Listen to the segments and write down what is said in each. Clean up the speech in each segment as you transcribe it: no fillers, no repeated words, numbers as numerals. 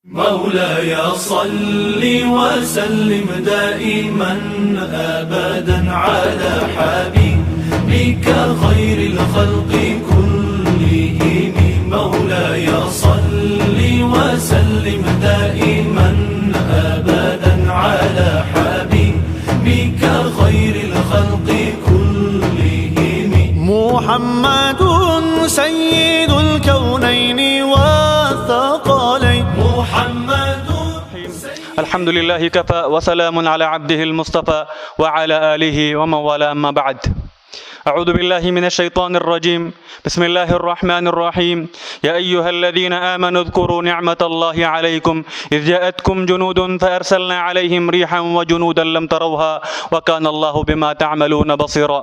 مولاي صل وسلم دائما أبدا على حبيبك خير الخلق كلهم. مولاي صل وسلم دائما أبدا على حبيبك خير الخلق كلهم. محمد سيد الكونين والثقلين. الحمد لله كفى وسلام على عبده المصطفى وعلى آله ومن والاه. أما بعد، أعوذ بالله من الشيطان الرجيم. بسم الله الرحمن الرحيم. يا أيها الذين آمنوا اذكروا نعمة الله عليكم إذ جاءتكم جنود فأرسلنا عليهم ريحا وجنودا لم تروها وكان الله بما تعملون بصيرا.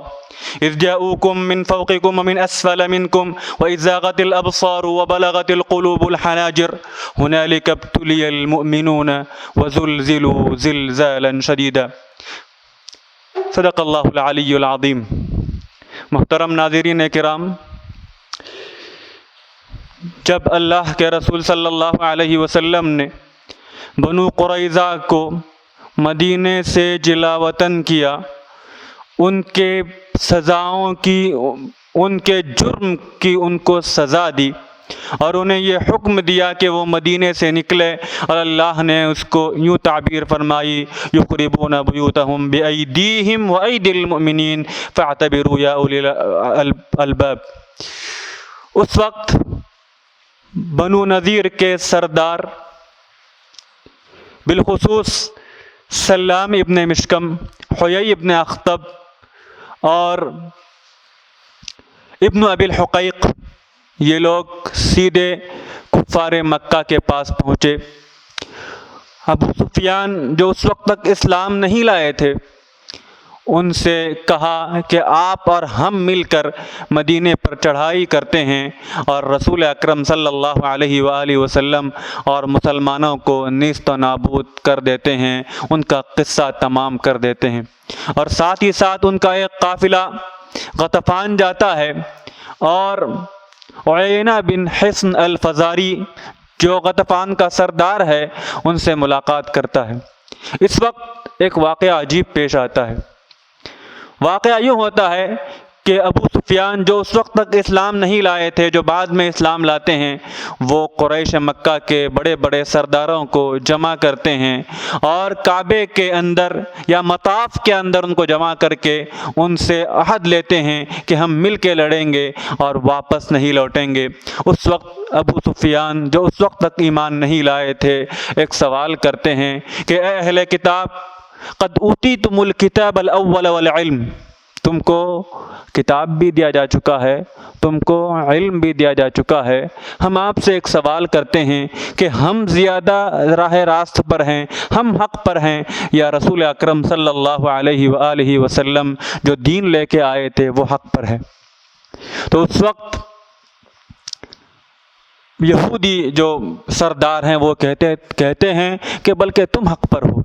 إذ جاءوكم من فوقكم ومن أسفل منكم وإذ زاغت الأبصار وبلغت القلوب الحناجر هنالك ابتلي المؤمنون وزلزلوا زلزالا شديدا. صدق اللہ العلی العظیم. محترم ناظرین کرام، جب اللہ کے رسول صلی اللہ علیہ وسلم نے بنو قریظہ کو مدینے سے جلا وطن کیا، ان کے سزاؤں کی، ان کے جرم کی ان کو سزا دی اور انہیں یہ حکم دیا کہ وہ مدینے سے نکلے، اور اللہ نے اس کو یوں تعبیر فرمائی: یخربون بیوتہم بایدیہم وایدی المؤمنین فاعتبروا یا اولی الالباب. اس وقت بنو نذیر کے سردار، بالخصوص سلام ابن مشکم، حیی ابن اخطب اور ابن ابی الحقیق، یہ لوگ سیدھے کفار مکہ کے پاس پہنچے. ابو سفیان جو اس وقت تک اسلام نہیں لائے تھے، ان سے کہا کہ آپ اور ہم مل کر مدینے پر چڑھائی کرتے ہیں اور رسول اکرم صلی اللہ علیہ وآلہ وسلم اور مسلمانوں کو نیست و نابود کر دیتے ہیں، ان کا قصہ تمام کر دیتے ہیں. اور ساتھ ہی ساتھ ان کا ایک قافلہ غطفان جاتا ہے اور عیینہ بن حصن الفزاری جو غطفان کا سردار ہے ان سے ملاقات کرتا ہے. اس وقت ایک واقعہ عجیب پیش آتا ہے. واقعہ یوں ہوتا ہے کہ ابو سفیان جو اس وقت تک اسلام نہیں لائے تھے، جو بعد میں اسلام لاتے ہیں، وہ قریش مکہ کے بڑے بڑے سرداروں کو جمع کرتے ہیں اور کعبے کے اندر یا مطاف کے اندر ان کو جمع کر کے ان سے عہد لیتے ہیں کہ ہم مل کے لڑیں گے اور واپس نہیں لوٹیں گے. اس وقت ابو سفیان جو اس وقت تک ایمان نہیں لائے تھے ایک سوال کرتے ہیں کہ اے اہل کتاب، قد اوتیتم الکتاب الاول والعلم، تم کو کتاب بھی دیا جا چکا ہے، تم کو علم بھی دیا جا چکا ہے. ہم آپ سے ایک سوال کرتے ہیں کہ ہم زیادہ راہ راست پر ہیں، ہم حق پر ہیں، یا رسول اکرم صلی اللہ علیہ وآلہ وسلم جو دین لے کے آئے تھے وہ حق پر ہے؟ تو اس وقت یہودی جو سردار ہیں وہ کہتے ہیں کہ بلکہ تم حق پر ہو.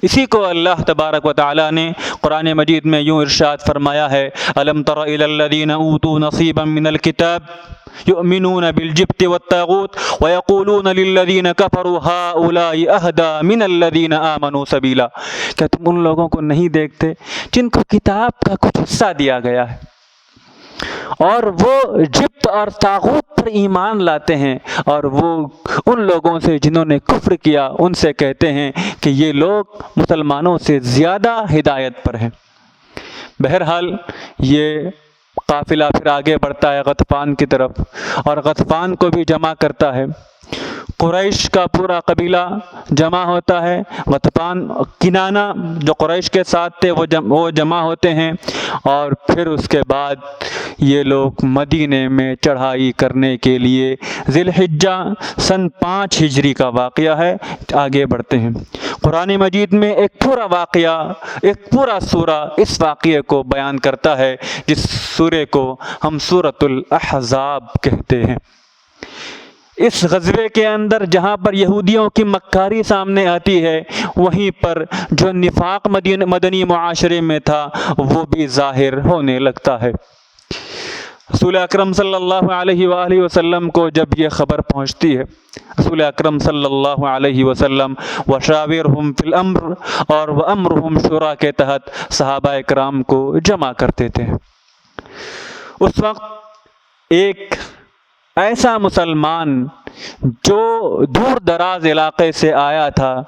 اسی کو اللہ تبارک و تعالیٰ نے قرآن مجید میں یوں ارشاد فرمایا ہے: الم تر الی الذین اوتوا نصیبا من الکتاب یؤمنون بالجبت والطاغوت ویقولون للذین کفروا ہؤلاء اہدی من الذین آمنوا سبیلا. کیا تم ان لوگوں کو نہیں دیکھتے جن کو کتاب کا کچھ حصہ دیا گیا ہے اور وہ جبت اور طاغوت پر ایمان لاتے ہیں، اور وہ ان لوگوں سے جنہوں نے کفر کیا ان سے کہتے ہیں کہ یہ لوگ مسلمانوں سے زیادہ ہدایت پر ہیں. بہرحال یہ قافلہ پھر آگے بڑھتا ہے غطفان کی طرف اور غطفان کو بھی جمع کرتا ہے. قریش کا پورا قبیلہ جمع ہوتا ہے. غطفان، کنانہ جو قریش کے ساتھ تھے وہ جمع ہوتے ہیں، اور پھر اس کے بعد یہ لوگ مدینے میں چڑھائی کرنے کے لیے ذی الحجہ سن 5 ہجری کا واقعہ ہے آگے بڑھتے ہیں. قرآن مجید میں ایک پورا واقعہ، ایک پورا سورہ اس واقعے کو بیان کرتا ہے، جس سورے کو ہم سورۃ الاحزاب کہتے ہیں. اس غزوے کے اندر جہاں پر یہودیوں کی مکاری سامنے آتی ہے، وہیں پر جو نفاق مدنی معاشرے میں تھا وہ بھی ظاہر ہونے لگتا ہے. رسول اکرم صلی اللہ علیہ وآلہ وسلم کو جب یہ خبر پہنچتی ہے، رسول اکرم صلی اللہ علیہ وسلم وشاورہم فی الامر اور وامرہم شورا کے تحت صحابہ اکرام کو جمع کرتے تھے۔ اس وقت ایک ایسا مسلمان جو دور دراز علاقے سے آیا تھا،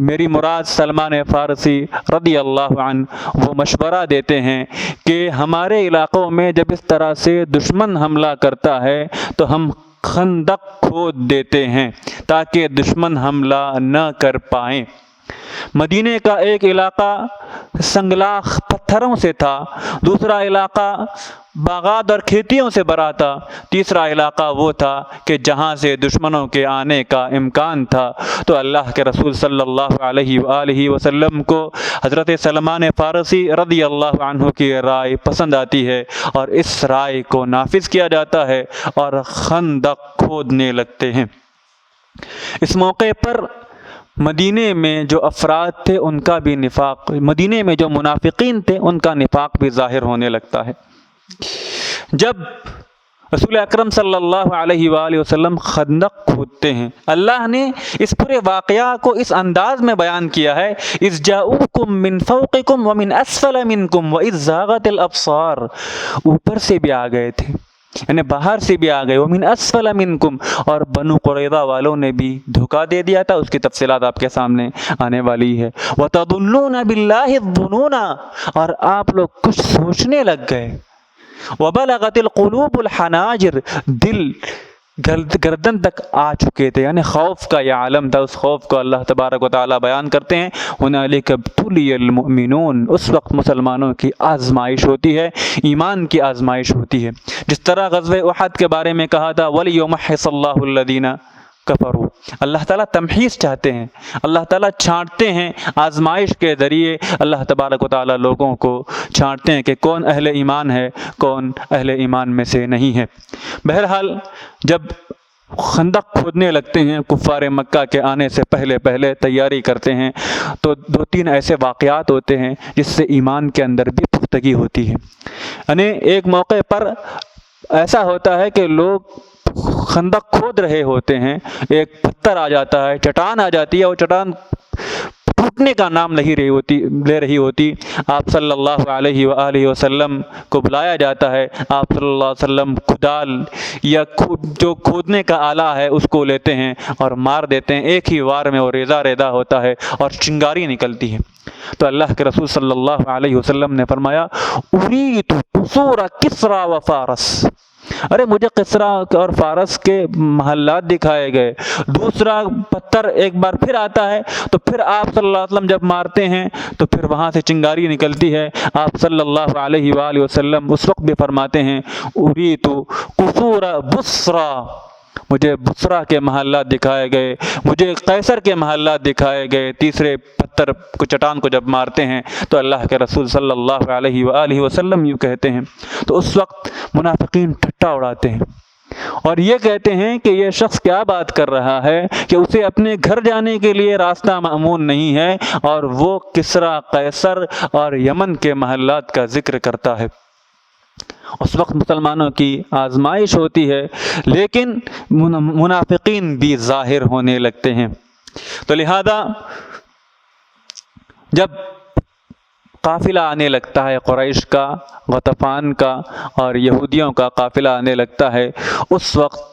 میری مراد سلمان فارسی رضی اللہ عنہ، وہ مشورہ دیتے ہیں کہ ہمارے علاقوں میں جب اس طرح سے دشمن حملہ کرتا ہے تو ہم خندق کھود دیتے ہیں تاکہ دشمن حملہ نہ کر پائیں۔ مدینے کا ایک علاقہ سنگلاخ پتھروں سے تھا، دوسرا علاقہ باغات اور کھیتیوں سے بھرا تھا، تیسرا علاقہ وہ تھا کہ جہاں سے دشمنوں کے آنے کا امکان تھا۔ تو اللہ کے رسول صلی اللہ علیہ وآلہ وسلم کو حضرت سلمان فارسی رضی اللہ عنہ کی رائے پسند آتی ہے اور اس رائے کو نافذ کیا جاتا ہے اور خندق کھودنے لگتے ہیں۔ اس موقع پر مدینے میں جو افراد تھے ان کا بھی نفاق، مدینے میں جو منافقین تھے ان کا نفاق بھی ظاہر ہونے لگتا ہے۔ جب رسول اکرم صلی اللہ علیہ وآلہ وسلم خندق کھودتے ہیں، اللہ نے اس پورے واقعہ کو اس انداز میں بیان کیا ہے، اذ جاؤکم من فوقکم ومن اسفل منکم واذ زاغت الابصار، اوپر سے بھی آ گئے تھے، یعنی باہر سے بھی آ گئے، ومن اسفل منکم، اور بنو قریظہ والوں نے بھی دھوکہ دے دیا تھا، اس کی تفصیلات آپ کے سامنے آنے والی ہے۔ وتظنون باللہ الظنون، اور آپ لوگ کچھ سوچنے لگ گئے۔ وبلغت القلوب الحناجر، دل گردن تک آ چکے تھے، یعنی خوف کا یہ عالم تھا۔ اس خوف کو اللہ تبارک و تعالیٰ بیان کرتے ہیں، هنالک ابتلی المؤمنون، اس وقت مسلمانوں کی آزمائش ہوتی ہے، ایمان کی آزمائش ہوتی ہے۔ جس طرح غزوہ احد کے بارے میں کہا تھا وَلِيُمَحِّصَ اللَّهُ الَّذِينَ کفروا، اللہ تعالیٰ تمحیص چاہتے ہیں، اللہ تعالیٰ چھانٹتے ہیں، آزمائش کے ذریعے اللہ تبارک و تعالیٰ لوگوں کو چھانٹتے ہیں کہ کون اہل ایمان ہے، کون اہل ایمان میں سے نہیں ہے۔ بہرحال جب خندق کھودنے لگتے ہیں، کفار مکہ کے آنے سے پہلے تیاری کرتے ہیں، تو دو تین ایسے واقعات ہوتے ہیں جس سے ایمان کے اندر بھی پختگی ہوتی ہے۔ یعنی ایک موقع پر ایسا ہوتا ہے کہ لوگ خندق کھود رہے ہوتے ہیں، ایک پتھر آ جاتا ہے، چٹان آ جاتی ہے، اور چٹان ٹوٹنے کا نام نہیں لے رہی ہوتی۔ آپ صلی اللہ علیہ وآلہ وسلم کو بلایا جاتا ہے، آپ صلی اللہ علیہ وسلم کدال یا جو کھودنے کا آلہ ہے اس کو لیتے ہیں اور مار دیتے ہیں، ایک ہی وار میں وہ ریزہ ریزہ ہوتا ہے اور چنگاری نکلتی ہے۔ تو اللہ کے رسول صلی اللہ علیہ وسلم نے فرمایا اریت قصور کسری و فارس، ارے مجھے کسری اور فارس کے محلات دکھائے گئے۔ دوسرا پتھر ایک بار پھر آتا ہے، تو پھر آپ صلی اللہ علیہ وسلم جب مارتے ہیں تو پھر وہاں سے چنگاری نکلتی ہے۔ آپ صلی اللہ علیہ وآلہ وسلم اس وقت بھی فرماتے ہیں اریت قصور بصرہ، مجھے بصرہ کے محلات دکھائے گئے، مجھے قیصر کے محلات دکھائے گئے۔ تیسرے پتھر کو چٹان کو جب مارتے ہیں تو اللہ کے رسول صلی اللہ علیہ وآلہ وسلم یوں کہتے ہیں، تو اس وقت منافقین ٹھٹا اڑاتے ہیں اور یہ کہتے ہیں کہ یہ شخص کیا بات کر رہا ہے کہ اسے اپنے گھر جانے کے لیے راستہ معمون نہیں ہے اور وہ کسری، قیصر اور یمن کے محلات کا ذکر کرتا ہے۔ اس وقت مسلمانوں کی آزمائش ہوتی ہے، لیکن منافقین بھی ظاہر ہونے لگتے ہیں۔ تو لہذا جب قافلہ آنے لگتا ہے قریش کا، غطفان کا اور یہودیوں کا قافلہ آنے لگتا ہے، اس وقت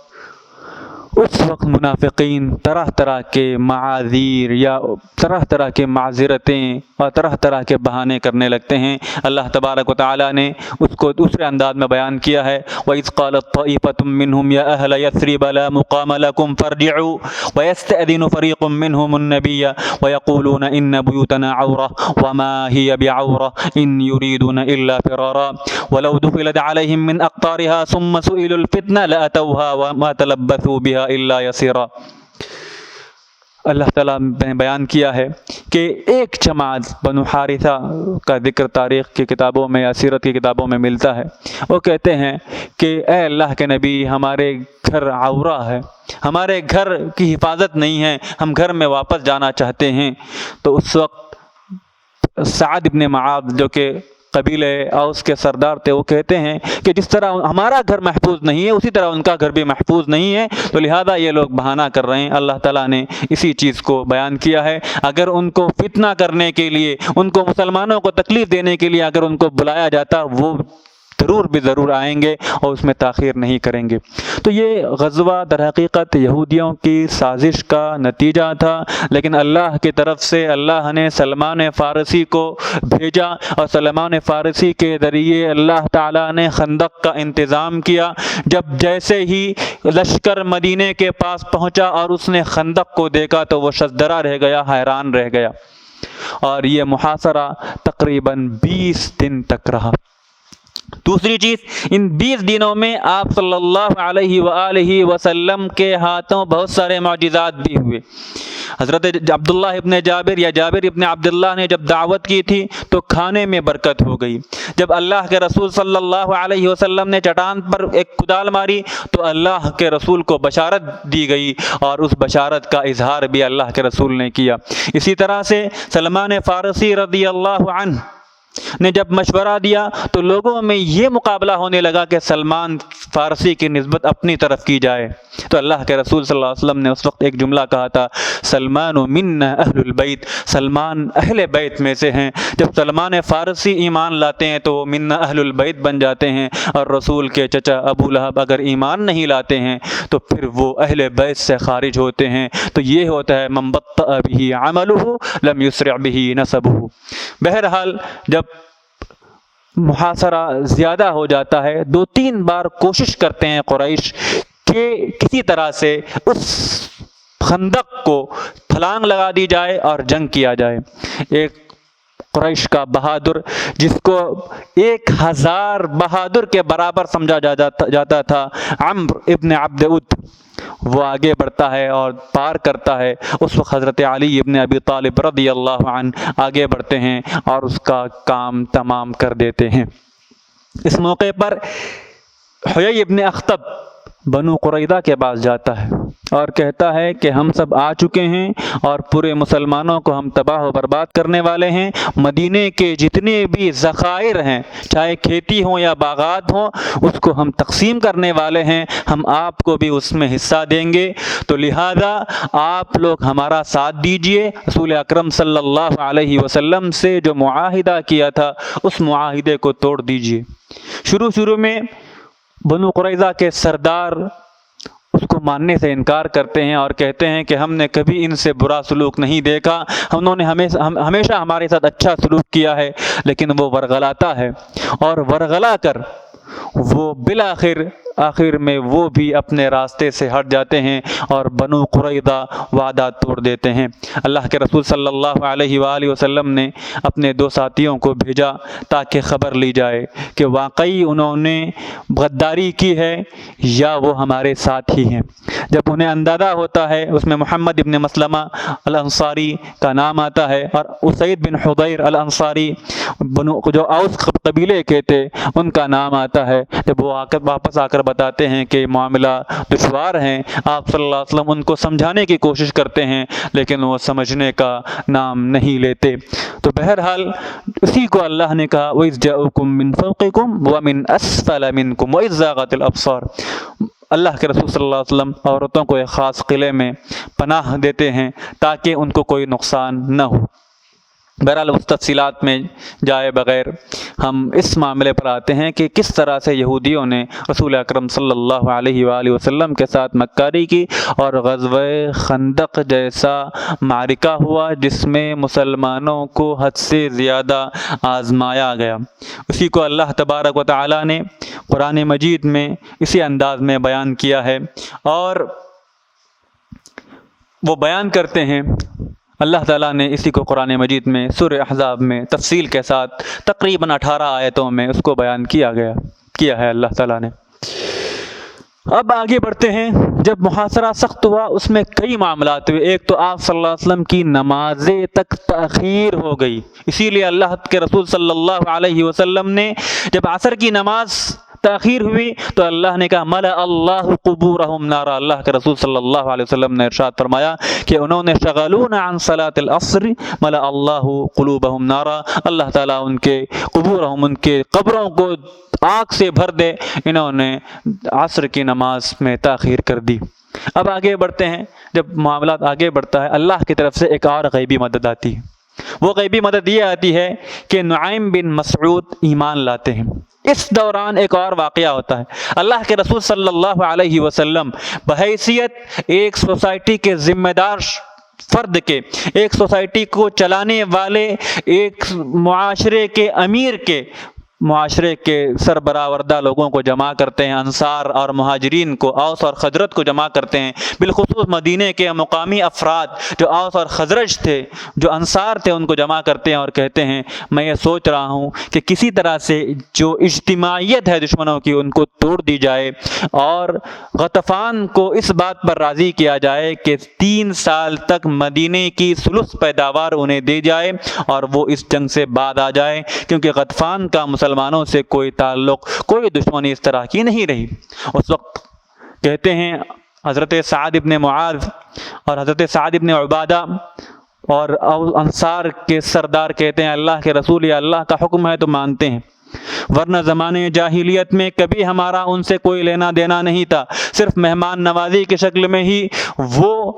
منافقین طرح طرح کے معاذیر یا طرح طرح کے معذرتیں اور طرح طرح کے بہانے کرنے لگتے ہیں۔ اللہ تبارک و تعالیٰ نے اس کو دوسرے انداز میں بیان کیا ہے وَإِذْ قَالَتْ طَائِفَةٌ مِّنْهُمْ يَا أَهْلَ يَثْرِبَ لَا مُقَامَ لَكُمْ فَارْجِعُوا وَيَسْتَأْذِنُ فَرِيقٌ مِّنْهُمُ النَّبِيَّ وَيَقُولُونَ إِنَّ بُيُوتَنَا عَوْرَةٌ وَمَا هِيَ بِعَوْرَةٍ إِنْ يُرِيدُونَ إِلَّا فِرَارًا وَلَوْ دُخِلَتْ عَلَيْهِم مِّنْ أَقْطَارِهَا ثُمَّ سُئِلُوا الْفِتْنَةَ لَأَتَوْهَا وَمَا تَلَبَّثُوا بِهَا إِلَّا يَسِيرًا۔ اللہ تعالیٰ نے بیان کیا ہے کہ ایک جماعت بنو حارثہ کا ذکر تاریخ کی کتابوں میں یا سیرت کی کتابوں میں ملتا ہے، وہ کہتے ہیں کہ اے اللہ کے نبی، ہمارے گھر عورہ ہے، ہمارے گھر کی حفاظت نہیں ہے، ہم گھر میں واپس جانا چاہتے ہیں۔ تو اس وقت سعد بن معاذ جو کہ قبیلہ اوس کے سردار تھے، وہ کہتے ہیں کہ جس طرح ہمارا گھر محفوظ نہیں ہے اسی طرح ان کا گھر بھی محفوظ نہیں ہے، تو لہذا یہ لوگ بہانہ کر رہے ہیں۔ اللہ تعالیٰ نے اسی چیز کو بیان کیا ہے، اگر ان کو فتنہ کرنے کے لیے، ان کو مسلمانوں کو تکلیف دینے کے لیے اگر ان کو بلایا جاتا، وہ ضرور آئیں گے اور اس میں تاخیر نہیں کریں گے۔ تو یہ غزوہ در حقیقت یہودیوں کی سازش کا نتیجہ تھا، لیکن اللہ کی طرف سے اللہ نے سلمان فارسی کو بھیجا، اور سلمان فارسی کے ذریعے اللہ تعالیٰ نے خندق کا انتظام کیا۔ جب جیسے ہی لشکر مدینے کے پاس پہنچا اور اس نے خندق کو دیکھا تو وہ شزدرہ رہ گیا، حیران رہ گیا، اور یہ محاصرہ تقریباً 20 دن تک رہا۔ دوسری چیز، ان 20 دنوں میں آپ صلی اللہ علیہ وآلہ وسلم کے ہاتھوں بہت سارے معجزات بھی ہوئے۔ حضرت عبداللہ ابن جابر یا جابر ابن عبداللہ نے جب دعوت کی تھی تو کھانے میں برکت ہو گئی۔ جب اللہ کے رسول صلی اللہ علیہ وسلم نے چٹان پر ایک کدال ماری تو اللہ کے رسول کو بشارت دی گئی، اور اس بشارت کا اظہار بھی اللہ کے رسول نے کیا۔ اسی طرح سے سلمان فارسی رضی اللہ عنہ نے جب مشورہ دیا تو لوگوں میں یہ مقابلہ ہونے لگا کہ سلمان فارسی کی نسبت اپنی طرف کی جائے، تو اللہ کے رسول صلی اللہ علیہ وسلم نے اس وقت ایک جملہ کہا تھا، سلمان منا اہل البیت، سلمان اہل بیت میں سے ہیں۔ جب سلمان فارسی ایمان لاتے ہیں تو وہ منا اہل البیت بن جاتے ہیں، اور رسول کے چچا ابو لہب اگر ایمان نہیں لاتے ہیں تو پھر وہ اہل بیت سے خارج ہوتے ہیں۔ تو یہ ہوتا ہے من بطأ به عمله لم يسرع به نسبه۔ بہرحال جب محاصرہ زیادہ ہو جاتا ہے، 2-3 بار کوشش کرتے ہیں قریش کہ کسی طرح سے اس خندق کو پھلانگ لگا دی جائے اور جنگ کیا جائے۔ ایک قریش کا بہادر جس کو 1000 بہادر کے برابر سمجھا جاتا تھا، عمرو ابن عبد ود، وہ آگے بڑھتا ہے اور پار کرتا ہے۔ اس وقت حضرت علی ابن ابی طالب رضی اللہ عنہ آگے بڑھتے ہیں اور اس کا کام تمام کر دیتے ہیں۔ اس موقع پر حیی ابن اخطب بنو قریظہ کے پاس جاتا ہے اور کہتا ہے کہ ہم سب آ چکے ہیں اور پورے مسلمانوں کو ہم تباہ و برباد کرنے والے ہیں، مدینے کے جتنے بھی ذخائر ہیں، چاہے کھیتی ہوں یا باغات ہوں، اس کو ہم تقسیم کرنے والے ہیں، ہم آپ کو بھی اس میں حصہ دیں گے، تو لہذا آپ لوگ ہمارا ساتھ دیجئے۔ رسول اکرم صلی اللہ علیہ وسلم سے جو معاہدہ کیا تھا اس معاہدے کو توڑ دیجئے۔ شروع میں بنو قریظہ کے سردار اس کو ماننے سے انکار کرتے ہیں اور کہتے ہیں کہ ہم نے کبھی ان سے برا سلوک نہیں دیکھا، انہوں نے ہمیشہ ہمارے ساتھ اچھا سلوک کیا ہے، لیکن وہ ورغلاتا ہے، اور ورغلا کر وہ آخر میں وہ بھی اپنے راستے سے ہٹ جاتے ہیں اور بنو قریظہ وعدہ توڑ دیتے ہیں۔ اللہ کے رسول صلی اللہ علیہ وآلہ وسلم نے اپنے 2 ساتھیوں کو بھیجا تاکہ خبر لی جائے کہ واقعی انہوں نے غداری کی ہے یا وہ ہمارے ساتھ ہی ہیں۔ جب انہیں اندازہ ہوتا ہے، اس میں محمد ابن مسلمہ الانصاری کا نام آتا ہے اور اسید بن حضیر الانصاری جو اوس قبیلے کے تھے ان کا نام آتا ہے۔ جب وہ واپس آ کر بتاتے ہیں کہ معاملہ دشوار ہیں، آپ صلی اللہ علیہ وسلم ان کو سمجھانے کی کوشش کرتے ہیں لیکن وہ سمجھنے کا نام نہیں لیتے۔ تو بہرحال اسی کو اللہ نے کہا وَإِذْ جَاءُوكُم مِّن فَوْقِكُمْ وَمِنْ أَسْفَلَ مِنْكُمْ وَإِذْ زَاغَتِ الْأَبْصَارُ۔ اللہ کے رسول صلی اللہ علیہ وسلم عورتوں کو ایک خاص قلعے میں پناہ دیتے ہیں تاکہ ان کو کوئی نقصان نہ ہو۔ بہرحال اس تفصیلات میں جائے بغیر ہم اس معاملے پر آتے ہیں کہ کس طرح سے یہودیوں نے رسول اکرم صلی اللہ علیہ وآلہ وسلم کے ساتھ مکاری کی اور غزوہ خندق جیسا معرکہ ہوا جس میں مسلمانوں کو حد سے زیادہ آزمایا گیا۔ اسی کو اللہ تبارک و تعالی نے قرآن مجید میں اسی انداز میں بیان کیا ہے، اور وہ بیان کرتے ہیں اللہ تعالیٰ نے اسی کو قرآن مجید میں سورہ احزاب میں تفصیل کے ساتھ تقریباً 18 آیتوں میں اس کو بیان کیا ہے اللہ تعالیٰ نے۔ اب آگے بڑھتے ہیں۔ جب محاصرہ سخت ہوا اس میں کئی معاملات ہوئے۔ ایک تو آپ صلی اللہ علیہ وسلم کی نمازیں تک تاخیر ہو گئی، اسی لیے اللہ کے رسول صلی اللہ علیہ وسلم نے جب عصر کی نماز تاخیر ہوئی تو اللہ نے کہا ملأ اللہ قبورہم نارا، اللہ کے رسول صلی اللہ علیہ وسلم نے ارشاد فرمایا کہ انہوں نے شغلونا عن صلاۃ العصر ملأ اللہ قلوبہم نارا، اللہ تعالیٰ ان کے قبورہم، ان کے قبروں کو آگ سے بھر دے، انہوں نے عصر کی نماز میں تاخیر کر دی۔ اب آگے بڑھتے ہیں، جب معاملات آگے بڑھتا ہے اللہ کی طرف سے ایک اور غیبی مدد آتی ہے۔ وہ غیبی مدد یہ آتی ہے کہ نعیم بن مسعود ایمان لاتے ہیں۔ اس دوران ایک اور واقعہ ہوتا ہے، اللہ کے رسول صلی اللہ علیہ وسلم بحیثیت ایک سوسائٹی کے ذمہ دار فرد کے، ایک سوسائٹی کو چلانے والے، ایک معاشرے کے امیر کے، معاشرے کے سربراہ لوگوں کو جمع کرتے ہیں، انصار اور مہاجرین کو، اوس اور خزرج کو جمع کرتے ہیں، بالخصوص مدینے کے مقامی افراد جو اوس اور خزرج تھے، جو انصار تھے، ان کو جمع کرتے ہیں اور کہتے ہیں میں یہ سوچ رہا ہوں کہ کسی طرح سے جو اجتماعیت ہے دشمنوں کی ان کو توڑ دی جائے اور غطفان کو اس بات پر راضی کیا جائے کہ 3 سال تک مدینے کی ثلث پیداوار انہیں دے جائے اور وہ اس جنگ سے بعد آ جائے، کیونکہ غطفان کا مسلمانوں سے کوئی تعلق، کوئی دشمنی اس طرح کی نہیں رہی۔ اس وقت کہتے ہیں حضرت سعد ابن معاذ اور حضرت سعد ابن عبادہ اور انصار کے سردار کہتے ہیں اللہ کے رسول، یہ اللہ کا حکم ہے تو مانتے ہیں، ورنہ زمانے جاہلیت میں کبھی ہمارا ان سے کوئی لینا دینا نہیں تھا، صرف مہمان نوازی کی شکل میں ہی وہ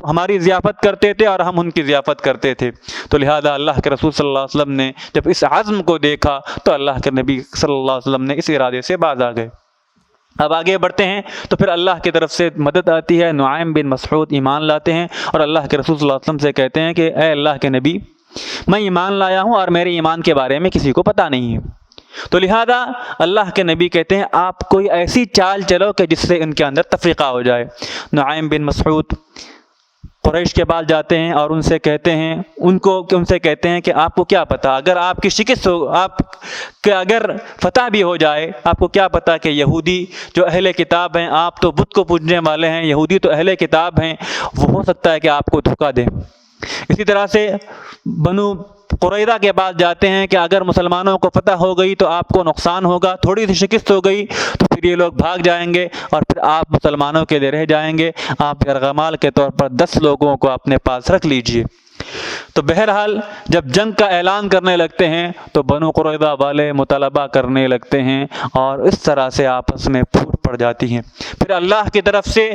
ہماری ضیافت کرتے تھے اور ہم ان کی ضیافت کرتے تھے۔ تو لہذا اللہ کے رسول صلی اللہ علیہ وسلم نے جب اس عزم کو دیکھا تو اللہ کے نبی صلی اللہ علیہ وسلم نے اس ارادے سے باز آ گئے۔ اب آگے بڑھتے ہیں تو پھر اللہ کی طرف سے مدد آتی ہے، نعیم بن مسعود ایمان لاتے ہیں اور اللہ کے رسول صلی اللہ علیہ وسلم سے کہتے ہیں کہ اے اللہ کے نبی، میں ایمان لایا ہوں اور میرے ایمان کے بارے میں کسی کو پتہ نہیں ہے، تو لہذا اللہ کے نبی کہتے ہیں آپ کوئی ایسی چال چلو کہ جس سے ان کے اندر تفریقہ ہو جائے۔ نعیم بن مسعود قریش کے پاس جاتے ہیں اور ان سے کہتے ہیں کہ آپ کو کیا پتہ، اگر آپ کی شکست ہو، آپ کہ اگر فتح بھی ہو جائے، آپ کو کیا پتہ کہ یہودی جو اہل کتاب ہیں، آپ تو بت کو پوجنے والے ہیں، یہودی تو اہل کتاب ہیں، وہ ہو سکتا ہے کہ آپ کو دھوکہ دیں۔ اسی طرح سے بنو قریظہ کے پاس جاتے ہیں کہ اگر مسلمانوں کو فتح ہو گئی تو آپ کو نقصان ہوگا، تھوڑی سی شکست ہو گئی تو پھر یہ لوگ بھاگ جائیں گے اور پھر آپ مسلمانوں کے لیے رہ جائیں گے، آپ یرغمال کے طور پر 10 لوگوں کو اپنے پاس رکھ لیجئے۔ تو بہرحال جب جنگ کا اعلان کرنے لگتے ہیں تو بنو قریظہ والے مطالبہ کرنے لگتے ہیں اور اس طرح سے آپس میں پھوٹ پڑ جاتی ہیں۔ پھر اللہ کی طرف سے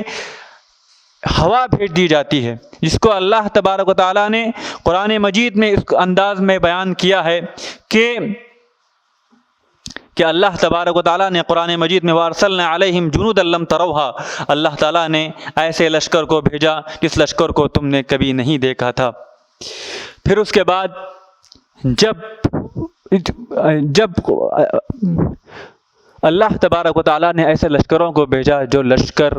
ہوا بھیج دی جاتی ہے، جس کو اللہ تبارک و تعالیٰ نے قرآن مجید میں اس انداز میں بیان کیا ہے کہ اللہ تبارک و تعالیٰ نے قرآن مجید میں وَأَرْسَلْنَا عَلَيْهِمْ جُنُودًا لَمْ تَرَوْهَا، اللہ تعالیٰ نے ایسے لشکر کو بھیجا جس لشکر کو تم نے کبھی نہیں دیکھا تھا۔ پھر اس کے بعد جب اللہ تبارک و تعالیٰ نے ایسے لشکروں کو بھیجا جو لشکر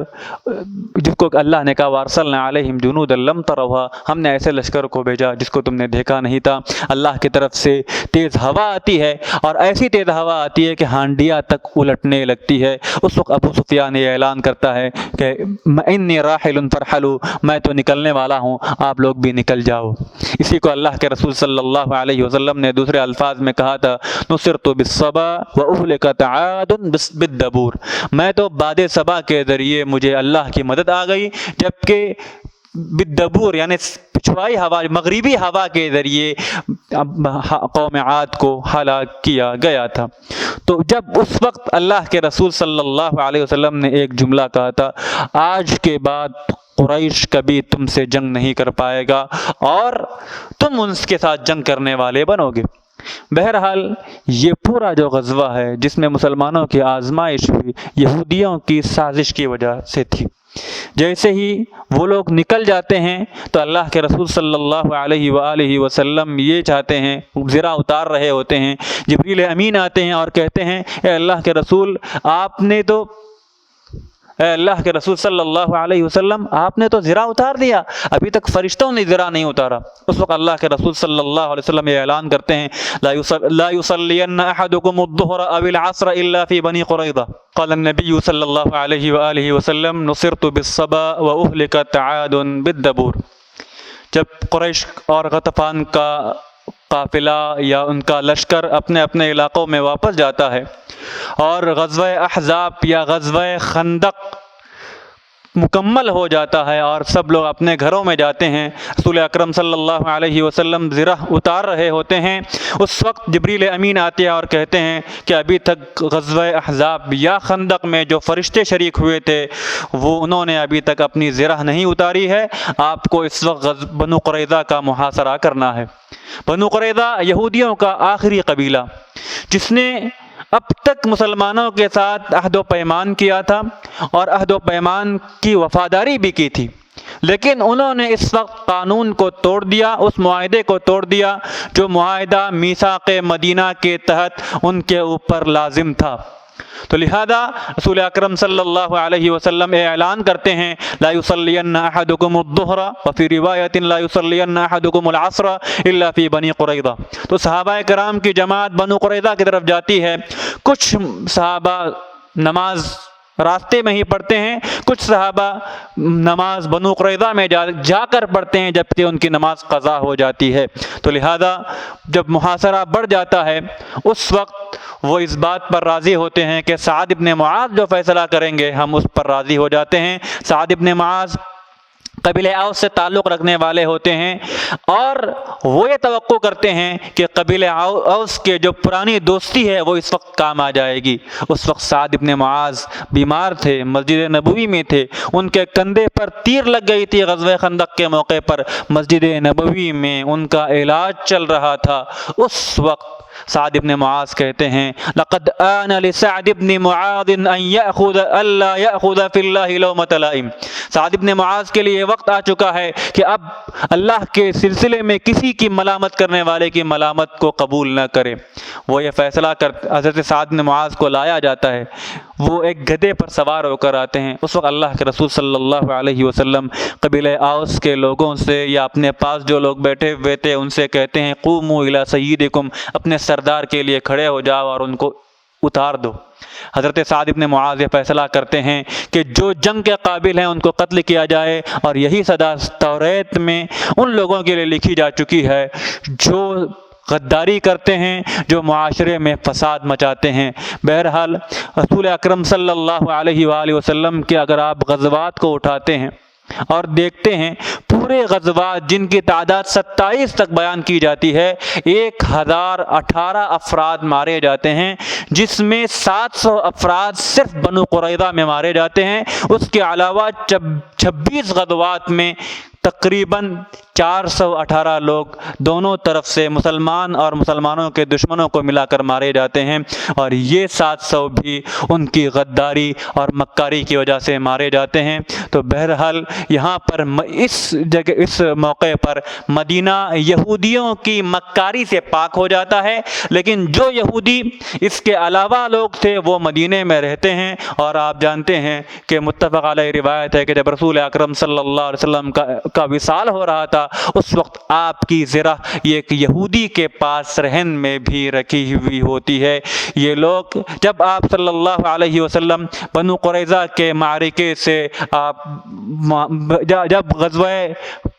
جس کو اللہ نے کہا وَأَرْسَلْنَا عَلَيْهِمْ جُنُودًا لَمْ تَرَوْهَا، ہم نے ایسے لشکر کو بھیجا جس کو تم نے دیکھا نہیں تھا۔ اللہ کی طرف سے تیز ہوا آتی ہے اور ایسی تیز ہوا آتی ہے کہ ہانڈیاں تک الٹنے لگتی ہے۔ اس وقت ابو سفیان یہ اعلان کرتا ہے کہ اِنِّي رَاحِلٌ فَارْحَلُوا، میں تو نکلنے والا ہوں، آپ لوگ بھی نکل جاؤ۔ اسی کو اللہ کے رسول صلی اللہ علیہ وسلم نے دوسرے الفاظ میں کہا تھا نُصِرْتُ بِالصَّبَا وَأُهْلِكَتْ عَادٌ بالدبور، میں تو باد صبا کے ذریعے مجھے اللہ کی مدد آ گئی، جبکہ بالدبور یعنی پچھوائی ہوا، مغربی ہوا کے ذریعے قوم عاد کو ہلاک کیا گیا تھا۔ تو جب اس وقت اللہ کے رسول صلی اللہ علیہ وسلم نے ایک جملہ کہا تھا، آج کے بعد قریش کبھی تم سے جنگ نہیں کر پائے گا اور تم ان کے ساتھ جنگ کرنے والے بنو گے۔ بہرحال یہ پورا جو غزوہ ہے جس میں مسلمانوں کی آزمائش ہوئی، یہودیوں کی سازش کی وجہ سے تھی۔ جیسے ہی وہ لوگ نکل جاتے ہیں تو اللہ کے رسول صلی اللہ علیہ وآلہ وسلم یہ چاہتے ہیں، زرہ اتار رہے ہوتے ہیں، جبریل امین آتے ہیں اور کہتے ہیں اے اللہ کے رسول اے اللہ کے رسول صلی اللہ علیہ وسلم آپ نے تو زرہ اتار دیا، ابھی تک فرشتوں نے زرہ نہیں اتارا۔ اس وقت اللہ کے رسول صلی اللہ علیہ وسلم یہ اعلان کرتے ہیں لا يصلين احدكم الظهر او العصر الا في بني قريظة، قال النبي صلی اللہ علیہ وآلہ وسلم نصرت بالصبا واهلكت عاد بالدبور۔ جب قریش اور غطفان کا قافلہ یا ان کا لشکر اپنے اپنے علاقوں میں واپس جاتا ہے اور غزوہ احزاب یا غزوہ خندق مکمل ہو جاتا ہے اور سب لوگ اپنے گھروں میں جاتے ہیں، رسول اکرم صلی اللہ علیہ وسلم زرہ اتار رہے ہوتے ہیں، اس وقت جبریل امین آتے ہیں اور کہتے ہیں کہ ابھی تک غزوہ احزاب یا خندق میں جو فرشتے شریک ہوئے تھے انہوں نے ابھی تک اپنی زرہ نہیں اتاری ہے، آپ کو اس وقت بنو قریظہ کا محاصرہ کرنا ہے۔ بنو قریظہ یہودیوں کا آخری قبیلہ جس نے اب تک مسلمانوں کے ساتھ عہد و پیمان کیا تھا اور عہد و پیمان کی وفاداری بھی کی تھی، لیکن انہوں نے اس وقت قانون کو توڑ دیا، اس معاہدے کو توڑ دیا جو معاہدہ میثاق مدینہ کے تحت ان کے اوپر لازم تھا۔ تو لہذا رسول اکرم صلی اللہ علیہ وسلم اعلان کرتے ہیں لا یصلین احدکم الظہر وفی روایت لا یصلین احدکم العصر الا فی بنی قریظہ۔ تو صحابہ کرام کی جماعت بنو قریظہ کی طرف جاتی ہے، کچھ صحابہ نماز راستے میں ہی پڑھتے ہیں، کچھ صحابہ نماز بنو قریظہ میں جا کر پڑھتے ہیں جبکہ ان کی نماز قضا ہو جاتی ہے۔ تو لہذا جب محاصرہ بڑھ جاتا ہے اس وقت وہ اس بات پر راضی ہوتے ہیں کہ سعد ابن معاذ جو فیصلہ کریں گے ہم اس پر راضی ہو جاتے ہیں۔ سعد ابن معاذ قبیلہ اوس سے تعلق رکھنے والے ہوتے ہیں اور وہ یہ توقع کرتے ہیں کہ قبیلہ اوس کے جو پرانی دوستی ہے وہ اس وقت کام آ جائے گی۔ اس وقت سعد ابن معاذ بیمار تھے، مسجد نبوی میں تھے، ان کے کندھے پر تیر لگ گئی تھی غزوہ خندق کے موقع پر، مسجد نبوی میں ان کا علاج چل رہا تھا۔ اس وقت سعد ابن معاذ کہتے ہیں لقد آن لسعد ابن معاذ ان یأخذ الا یأخذ فی اللہ لومۃ لائم۔ سعد ابن معاذ کے لیے وقت آ چکا ہے کہ اب اللہ کے سلسلے میں کسی کی ملامت کرنے والے کی ملامت کو قبول نہ کرے۔ وہ یہ فیصلہ حضرت سعد ابن معاذ کو لایا جاتا ہے، وہ ایک گدھے پر سوار ہو کر آتے ہیں۔ اس وقت اللہ کے رسول صلی اللہ علیہ وسلم قبیلہ اوس کے لوگوں سے یا اپنے پاس جو لوگ بیٹھے ہوئے تھے ان سے کہتے ہیں قوموا الی سیدکم، اپنے سردار کے لیے کھڑے ہو جاؤ اور ان کو اتار دو۔ حضرت سعد ابن معاذ یہ فیصلہ کرتے ہیں کہ جو جنگ کے قابل ہیں ان کو قتل کیا جائے، اور یہی سزا توریت میں ان لوگوں کے لیے لکھی جا چکی ہے جو غداری کرتے ہیں، جو معاشرے میں فساد مچاتے ہیں۔ بہرحال رسول اکرم صلی اللہ علیہ وآلہ وسلم کے اگر آپ غزوات کو اٹھاتے ہیں اور دیکھتے ہیں پورے غزوات جن کی تعداد 27 تک بیان کی جاتی ہے، 1018 افراد مارے جاتے ہیں، جس میں 700 افراد صرف بنو قریظہ میں مارے جاتے ہیں۔ اس کے علاوہ 26 غزوات میں تقریباً 418 لوگ دونوں طرف سے مسلمان اور مسلمانوں کے دشمنوں کو ملا کر مارے جاتے ہیں، اور یہ 700 بھی ان کی غداری اور مکاری کی وجہ سے مارے جاتے ہیں۔ تو بہرحال یہاں پر اس موقع پر مدینہ یہودیوں کی مکاری سے پاک ہو جاتا ہے، لیکن جو یہودی اس کے علاوہ لوگ تھے وہ مدینے میں رہتے ہیں۔ اور آپ جانتے ہیں کہ متفق علیہ روایت ہے کہ جب رسول اکرم صلی اللہ علیہ وسلم کا وصال ہو رہا تھا اس وقت آپ کی زرہ ایک یہودی کے پاس رہن میں بھی رکھی ہوئی ہوتی ہے۔ یہ لوگ جب آپ صلی اللہ علیہ وسلم بنو قریظہ کے معرکے سے جب غزوہ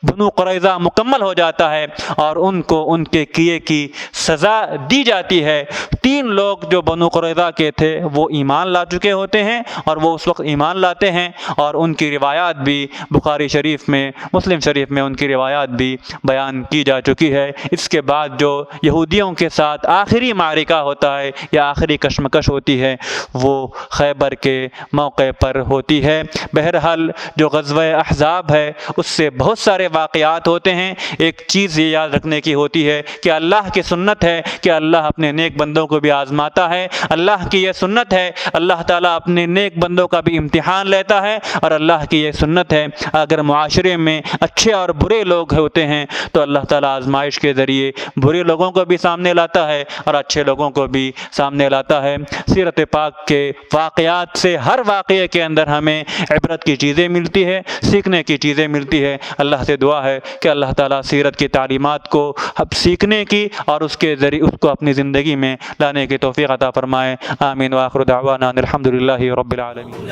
بنو قریظہ مکمل ہو جاتا ہے اور ان کو ان کے کیے کی سزا دی جاتی ہے، 3 لوگ جو بنو قریظہ کے تھے وہ ایمان لا چکے ہوتے ہیں اور وہ اس وقت ایمان لاتے ہیں، اور ان کی روایات بھی بخاری شریف میں، مسلم شریف میں ان کی روایات بھی بیان کی جا چکی ہے۔ اس کے بعد جو یہودیوں کے ساتھ آخری معرکہ ہوتا ہے یا آخری کشمکش ہوتی ہے وہ خیبر کے موقع پر ہوتی ہے۔ بہرحال جو غزوہ احزاب ہے اس سے بہت سارے واقعات ہوتے ہیں۔ ایک چیز یہ یاد رکھنے کی ہوتی ہے کہ اللہ کی سنت ہے کہ اللہ اپنے نیک بندوں کو بھی آزماتا ہے، اللہ کی یہ سنت ہے اللہ تعالیٰ اپنے نیک بندوں کا بھی امتحان لیتا ہے، اور اللہ کی یہ سنت ہے اگر معاشرے میں اچھے اور برے لوگ ہوتے ہیں تو اللہ تعالیٰ آزمائش کے ذریعے برے لوگوں کو بھی سامنے لاتا ہے اور اچھے لوگوں کو بھی سامنے لاتا ہے۔ سیرت پاک کے واقعات سے ہر واقعے کے اندر ہمیں عبرت کی چیزیں ملتی ہے، سیکھنے کی چیزیں ملتی ہے۔ اللہ سے دعا ہے کہ اللہ تعالیٰ سیرت کی تعلیمات کو سیکھنے کی اور اس کے ذریعے اس کو اپنی زندگی میں لانے کی توفیق عطا فرمائے۔ آمین وآخر دعوانا الحمدللہ رب العالمین۔